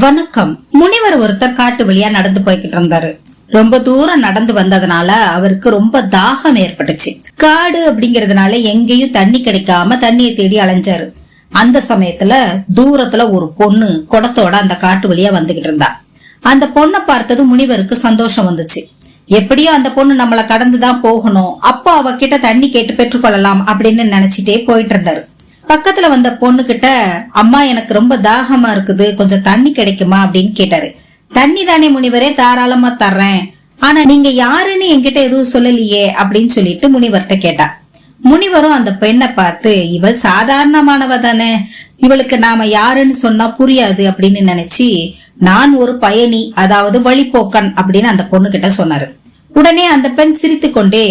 வணக்கம். முனிவர் ஒருத்தர் காட்டு வழியா நடந்து போய்கிட்டு இருந்தாரு. ரொம்ப தூரம் நடந்து வந்ததுனால அவருக்கு ரொம்ப தாகம் ஏற்பட்டுச்சு. காடு அப்படிங்கறதுனால எங்கேயும் தண்ணி கிடைக்காம தண்ணியை தேடி அலைஞ்சாரு. அந்த சமயத்துல தூரத்துல ஒரு பொண்ணு குடத்தோட அந்த காட்டு வழியா வந்துகிட்டு இருந்தா. அந்த பொண்ணை பார்த்தது முனிவருக்கு சந்தோஷம் வந்துச்சு. எப்படியோ அந்த பொண்ணு நம்மள கடந்துதான் போகணும், அப்போ அவகிட்ட தண்ணி கேட்டு பெற்றுக்கொள்ளலாம் அப்படின்னு நினைச்சிட்டே போயிட்டு இருந்தாரு. பக்கத்துல வந்த பொண்ணு கிட்ட, அம்மா எனக்கு ரொம்ப தாகமா இருக்குது, கொஞ்சம் தண்ணி கிடைக்குமா அப்படின்னு கேட்டாரு. தண்ணி தானே முனிவரே, தாராளமா தர்றேன், ஆனா நீங்க யாருன்னு என்கிட்ட எதுவும் சொல்லலையே அப்படின்னு சொல்லிட்டு முனிவர்கிட்ட கேட்டா. முனிவரும் அந்த பெண்ணை பார்த்து, இவள் சாதாரணமானவ தானே, இவளுக்கு நாம யாருன்னு சொன்னா புரியாது அப்படின்னு நினைச்சு, நான் ஒரு பயணி, அதாவது வழிபோக்கன் அப்படின்னு அந்த பொண்ணு கிட்ட சொன்னாரு. உடனே அந்த பெண் சிரித்து கொண்டே,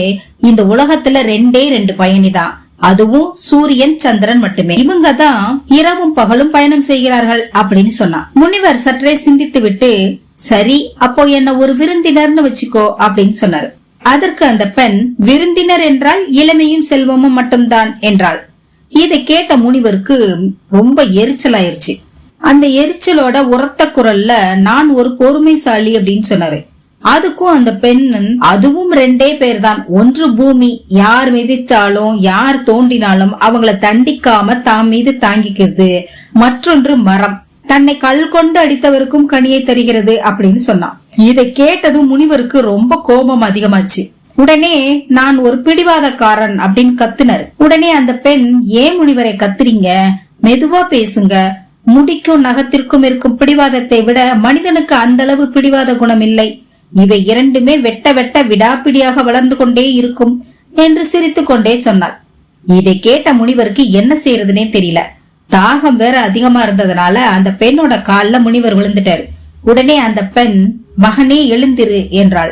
இந்த உலகத்துல ரெண்டு பயணிதான், அதுவும் சூரியன் சந்திரன் மட்டுமே, இவங்க தான் இரவும் பகலும் பயணம் செய்கிறார்கள் அப்படின்னு சொன்னான். முனிவர் சற்றே சிந்தித்து விட்டு, சரி அப்போ என்ன ஒரு விருந்தினர்னு வச்சுக்கோ அப்படின்னு சொன்னாரு. அதற்கு அந்த பெண், விருந்தினர் என்றால் இளமையும் செல்வமும் மட்டும்தான் என்றாள். இதை கேட்ட முனிவருக்கு ரொம்ப எரிச்சலாயிருச்சு. அந்த எரிச்சலோட உரத்த குரல்ல, நான் ஒரு பொறுமைசாலி அப்படின்னு சொன்னாரு. அதுக்கும் அந்த பெண், அதுவும் ரெண்டே பேர் தான், ஒன்று பூமி, யார் மிதிச்சாலும் யார் தோண்டினாலும் அவங்கள தண்டிக்காம தாம் மீது தாங்கிக்கிறது, மற்றொன்று மரம், தன்னை கல் கொண்டு அடித்தவருக்கும் கனியை தருகிறது அப்படின்னு சொன்னான். இதை கேட்டதும் முனிவருக்கு ரொம்ப கோபம் அதிகமாச்சு. உடனே நான் ஒரு பிடிவாதக்காரன் அப்படின்னு கத்துனாரு. உடனே அந்த பெண், ஏன் முனிவரை கத்துறீங்க, மெதுவா பேசுங்க, முடிக்கும் நகத்திற்கும் இருக்கும் பிடிவாதத்தை விட மனிதனுக்கு அந்த அளவு பிடிவாத குணம் இல்லை, இவை இரண்டுமே வெட்ட வெட்ட விடாப்பிடியாக வளர்ந்து கொண்டே இருக்கும் என்று சிரித்து கொண்டே சொன்னாள். இதை கேட்ட முனிவருக்கு என்ன செய்யறதுனே தெரியல. தாகம் வேற அதிகமா இருந்ததுனால அந்த பெண்ணோட கால்ல முனிவர் விழுந்துட்டாரு. உடனே அந்த பெண், மகனே எழுந்திரு என்றாள்.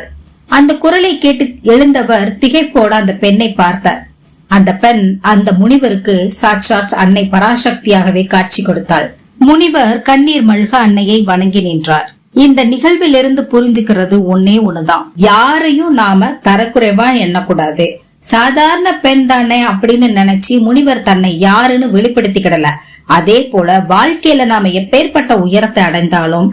அந்த குரலை கேட்டு எழுந்தவர் திகைப்போட அந்த பெண்ணை பார்த்தார். அந்த பெண் அந்த முனிவருக்கு சாட்சாத் அன்னை பராசக்தியாகவே காட்சி கொடுத்தாள். முனிவர் கண்ணீர் மல்க அன்னையை வணங்கி நின்றார். இந்த நிகழ்விலிருந்து புரிஞ்சுக்கிறது ஒன்னே ஒண்ணுதான், யாரையும் நாம தரக்குறைவா எண்ணக்கூடாது. சாதாரண பெண் தானே அப்படின்னு நினைச்சு முனிவர் தன்னை யாருன்னு வெளிப்படுத்திக்கிடல. அதே போல வாழ்க்கையில நாம எப்பேற்பட்ட உயரத்தை அடைந்தாலும்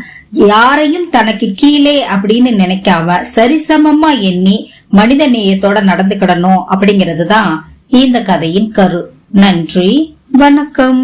யாரையும் தனக்கு கீழே அப்படின்னு நினைக்காம சரிசமமா எண்ணி மனித நேயத்தோட நடந்துக்கிடணும் அப்படிங்கிறது தான் இந்த கதையின் கரு. நன்றி, வணக்கம்.